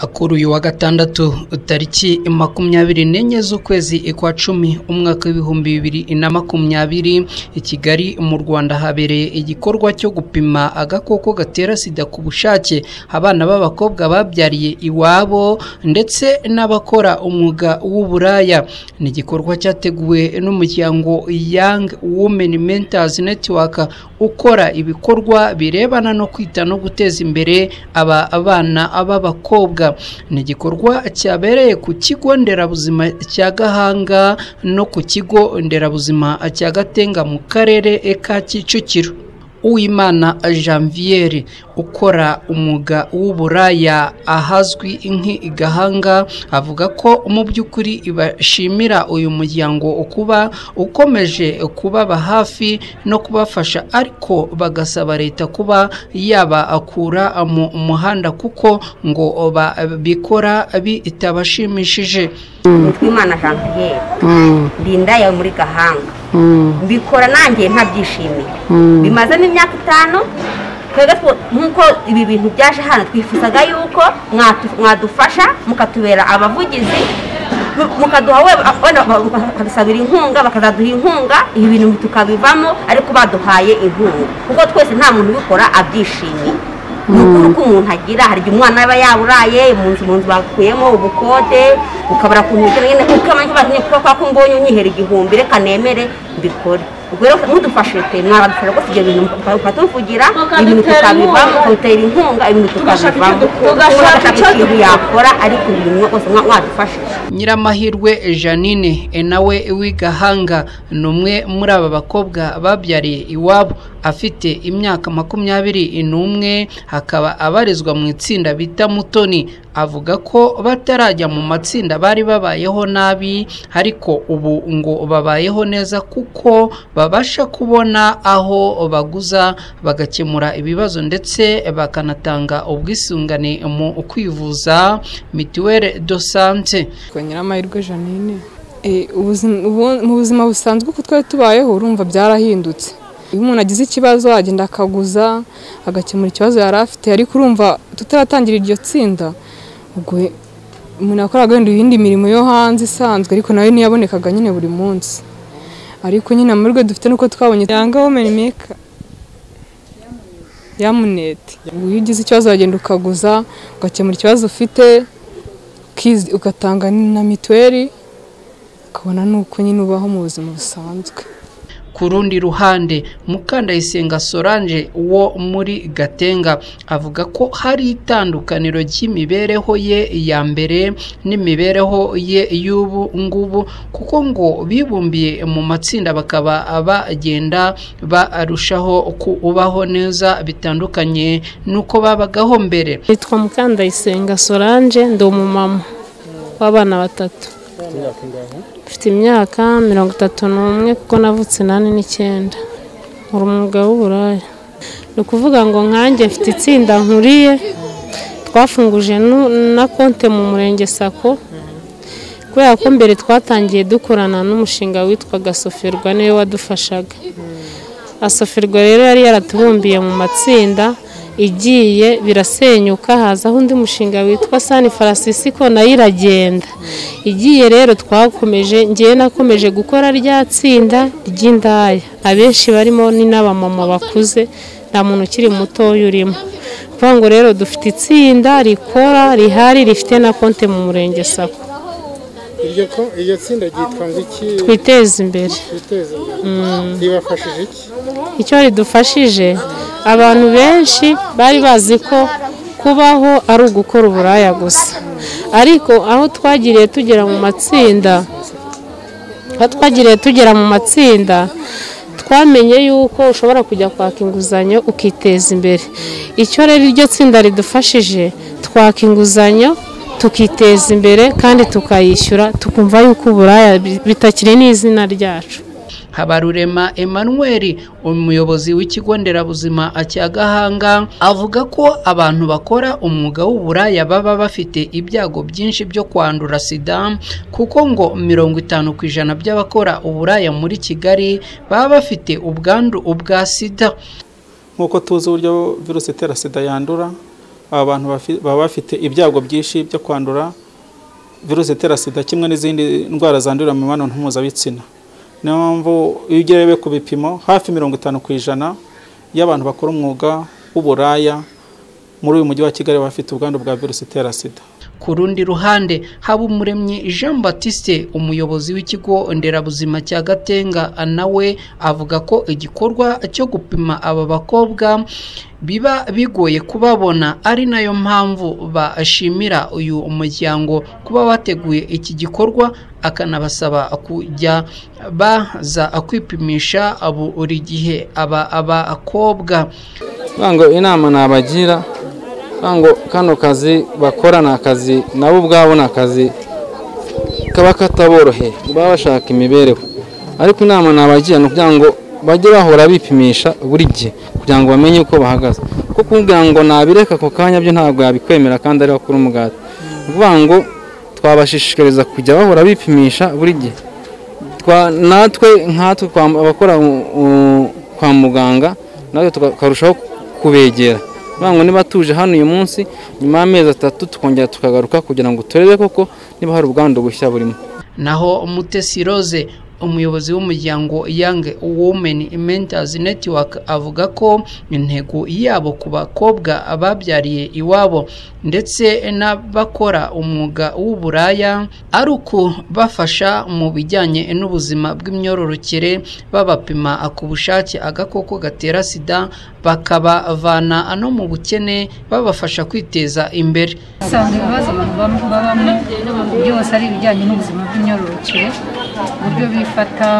Kuri uyu wa gatandatu tariki 24 z'ukwezi kwa 10 umwaka w'ibihumbi 2020 i Kigali mu Rwanda habereye igikorwa cyo gupima agakoko gatera sida ku bushake abana b'abakobwa babyariye iwabo ndetse n'abakora umwuga w'uburaya. Ni igikorwa cyateguwe n'umuryango Young Women Mentors Network ukora ibikorwa birebana no kwita no guteza imbere abana b'abakobwa. Ni igikorwa cyabereye ku kigo nderabuzima cya Gahanga no ku kigo nderabuzima cya Gatenga mu karere ka Kicukiro. Uwimana Janvier ukora umwuga w'uburaya ahazwi nk'i Gahanga avuga ko mu by'ukuri ibashimira uyu muryango ukuba ukomeje kubaba hafi no kubafasha, ariko bagasaba leta kuba yaba akura mu muhanda kuko ngo bikora bitabashimishije. Uwimana Janvier ndinda ya muri Gahanga mbikora nanjye ntabyishimiye bimaze n'imyaka 5 kwega nkuko ibi bintu byaje hano twifuzaga yuko mwadufasha mukatubera abavugizi mukaduha bakadusabira inkunga bakazaduha inkunga ibi bintu tukabivamo, ariko baduhaye inkunga kuko twese nta muntu ubikora abyishimiye. Nuko umuntu agira hari umwana aba yaburaye munzu bakuyemo ubukode ukabara ku ntu nyine ukamanye batinye kuko ko mbonye unyihera igihumbi reka nemere mbikore. Ubwo rero mudufashe pe mwabadufasha ko ibyo bintu ukatuvugira ibintu tukabivamo ukatera inkunga ibintu tukabivamo tugashaka ikintu yakora, ariko ibintu bose mwadufashije. Nyiramahirwe Janine nawe w'Igahanga numwe muri aba bakobwa babyariye iwabo afite imyaka 21 hakaba abarizwa mu itsinda bita Mutoni. Avuga ko batarajya mu matsinda bari babayeho nabi, ariko ubu ngo babayeho neza kuko babasha kubona aho baguza bagakemura ibibazo ndetse bakanatanga ubwisungane mu kwivuza mituelle de santé. Nyiramahirwe Janine mu buzima busanzwe uko twari tubayeho urumva byarahindutse. Iyo umuntu agize ikibazo agenda akaguza agakemura ikibazo yari afite, ariko urumva tutaratangira iryo tsinda ubwo umuntu yakoraga indi mirimo yo hanze isanzwe, ariko nayo ntiyabonekaga nyine buri munsi. Ariko nyine amurwe dufite nuko twabonye Young Women Maker yamunete. Iyo ugize ikibazo agenda ukaguza ugakemura ikibazo ufite ugatanga na mituweli ukabona nuko nyine ubaho mu buzima busanzwe. Ku rundi ruhande Mukandayisenga Solange wo muri Gatenga avuga ko hari itandukaniro ry'imibereho ye ya mbere n'imibereho ye y'ubu ngubu, kuko ngo bibumbiye mu matsinda bakaba bagenda barushaho kubaho neza bitandukanye nuko babagaho mbere. Nitwa Mukandayisenga Solange, ndi umumama w'abana 3. Mfite imyaka 31 kuko navutse 89. Muri umwuga w'uburaya. No kuvuga ngo nkanjye mfite itsinda nkuriye twafunguje na konte mu murenge Sako, kubera ko mbere twatangiye dukorana n'umushinga witwaga Soferwa niwe wadufashaga. Asoferwa rero yari yaratubumbiye mu matsinda igiye birasenyuka, hazaho undi mushinga witwa Sani Farasisiko nayo iragenda. Igiye rero twakomeje ngiye nakomeje gukora rya tsinda ry'indaya, abenshi barimo ni n'abamama bakuze, nta muntu ukiri muto urimo. Kuvuga ngo rero dufite itsinda rikora rihari rifite na konte mu murenge Sako. Iryo tsinda ryitwa iki? Twiteze imbere. Ribafashije iki? Icyo ridufashije, abantu benshi bari bazi ko kubaho ari ugukora uburaya gusa, ariko aho twagiriye tugera mu matsinda twamenye yuko ushobora kujya kwaka inguzanyo ukiteza imbere. Icyo rero iryo tsinda ridufashije, twaka inguzanyo tukiteza imbere kandi tukayishyura, tukumva yuko uburaya bitakiri n'izina ryacu. Habarurema Emmanuel umuyobozi w'ikigo nderabuzima cya Gahanga avuga ko abantu bakora umwuga w'uburaya baba bafite ibyago byinshi byo kwandura sida, kuko ngo 50% by'abakora uburaya muri Kigali baba bafite ubwandu ubwa sida. Nkuko tuzi uburyo virusi itera sida yandura, aba bantu baba bafite ibyago byinshi byo kwandura virusi itera sida kimwe n'izindi ndwara zandurira mu mibonano mpuzabitsina. Niyo mpamvu iyo ugereye ku bipimo hafi 50% y'abantu bakora umwuga w'uburaya muri uyu mujyi wa Kigali bafite ubwandu bwa virusi itera sida. Ku rundi ruhande Habumuremyi Jean Baptiste umuyobozi w'ikigo nderabuzima cya Gatenga nawe avuga ko igikorwa cyo gupima aba bakobwa biba bigoye kubabona, ari nayo mpamvu bashimira uyu umuryango kuba wateguye iki gikorwa, akanabasaba kujya baza kwipimisha buri gihe abakobwa. Bango inama nabagira bango kano kazi bakora na kazi nabo ubwabo na kazi kaba kataboroheye, baba bashaka imibereho, ariko inama nabagira no kugira ngo bajye bahora bipimisha buri gihe kugira ngo bamenye uko bahagaze, kuko kugira ngo nabireka ko kanya byo ntabwo yabikwemera kandi ari bakuru umugati. Kuvuga ngo twabashishikariza kujya bahora bipimisha buri gihe. Natwe nkatwe abakora kwa muganga natwe tukarushaho kubegera. Bango niba tuje hano uyu munsi nyuma y'amezi 3 tukongera tukagaruka kugira ngo turebe koko niba hari ubwandu bushya burimo. Naho Mutesi Rose umuyobozi w'umuryango Young Women Mentors Network avuga ko intego yabo ku bakobwa ababyariye iwabo ndetse n'abakora umwuga w'uburaya ari uko bafasha mu bijyanye n'ubuzima bw'imyororokere, babapima ku bushake agakoko gatera sida, bakabavana no mu bukene, babafasha kwiteza imbere. Usanga ibibazo abantu babamo byose ari ibijyanye n'ubuzima bw'imyororokere, uburyo bifata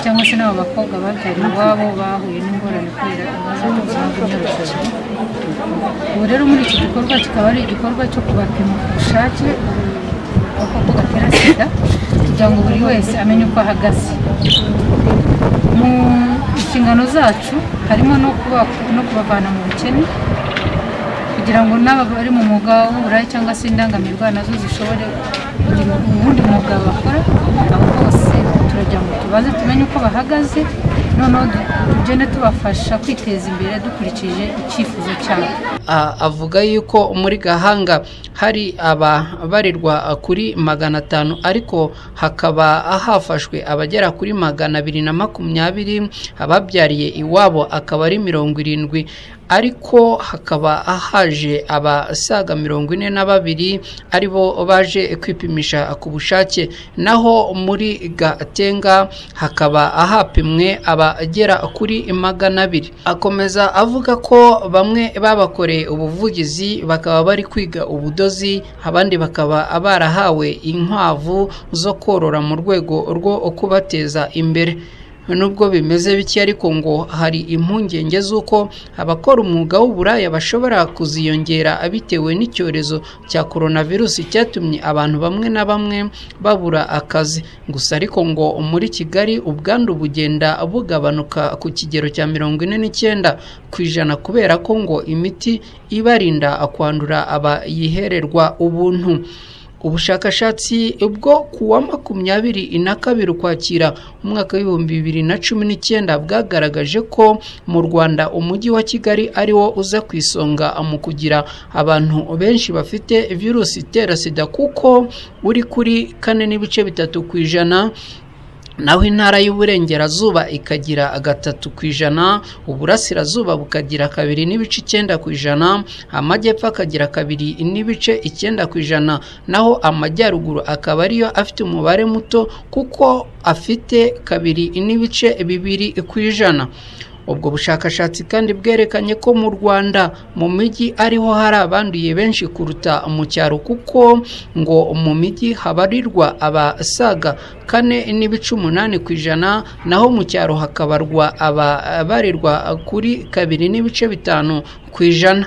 cyangwa se n'abo bakobwa babyariye iwabo bahuye n'ingorane kubera ibibazo by'ubuzima bw'imyororokere. Ubu rero muri iki gikorwa kikaba ari igikorwa cyo kubapima ku bushake agakoko gatera sida kugira ngo buri wese amenye uko ahagaze. Mu inshingano zacu harimo no kubavana mu bukene kugira ngo n'abari mu mwuga w'uburaya cyangwa se indangamirwa nazo zishobore kugira ubundi mwuga bakora. Abo bose turajya ngo tubaze tumenye uko bahagaze, noneho tugende tubafasha kwiteza imbere dukurikije icyifuzo cyabo. Avuga yuko muri Gahanga hari ababarirwa kuri 500 ariko hakaba hafashwe abagera kuri 220, ababyariye iwabo akaba ari 70, ariko hakaba haje abasaga 42 aribo baje kwipimisha ku bushake. Naho muri Gatenga hakaba hapimwe abagera kuri 200. Akomeza avuga ko bamwe babakoreye ubuvugizi bakaba bari kwiga ubudozi, abandi bakaba barahawe inkwavu zo korora mu rwego rwo kubateza imbere. Nubwo bimeze biki ariko ngo hari impungenge z'uko abakora umwuga w'uburaya bashobora kuziyongera bitewe n'icyorezo cya coronavirus cyatumye abantu bamwe na bamwe babura akazi. Gusa ariko ngo muri Kigali ubwandu bugenda bugabanuka ku kigero cya 49% kubera ko ngo imiti ibarinda kwandura abayihererwa ubuntu. Ubushakashatsi ubwo kuwa 22 Ukwakira umwaka w'2019 bwagaragaje ko mu Rwanda umujyi wa Kigali ari wo uza kwisonga mu kugira abantu benshi bafite virusi itera sida, kuko uri kuri 4.3%, naho intara y'uburengerazuba ikagira 3%, uburasirazuba bukagira 2.9%, amajyepfo akagira 2.9%, naho amajyaruguru akaba ariyo afite umubare muto kuko afite 2.2%. Ubwo bushakashatsi kandi bwerekanye ko mu Rwanda mu mijyi ariho hari abanduye benshi kuruta mu cyaro, kuko ngo mu mijyi habarirwa abasaga 4.8%, naho mu cyaro hakabarwa ababarirwa kuri 2.5%.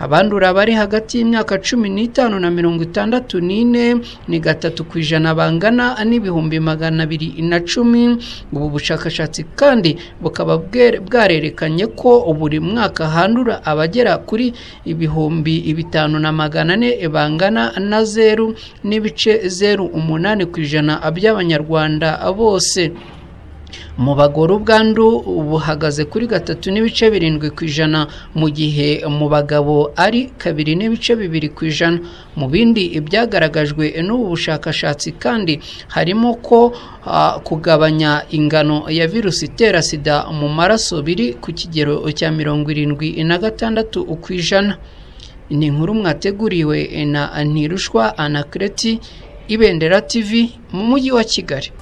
Abandura bari hagati y'imyaka 15 na 64 ni 3% bangana n'ibihumbi 210. Ubu bushakashatsi kandi bukaba bwarerekanye ko buri mwaka handura abagera kuri ibihumbi 5,400 bangana na 0.08% by'abanyarwanda bose. mu bagore ubwandu buhagaze kuri 3.7% mu gihe mu bagabo ari 2.2%. mu bindi ibyagaragajwe n'ubu bushakashatsi kandi harimo ko kugabanya ingano ya virusi itera sida mu maraso biri ku kigero cya 76%. ni inkuru mwateguriwe na Ntirushwa Anakreti, Ibendera TV mu mujyi wa Kigali.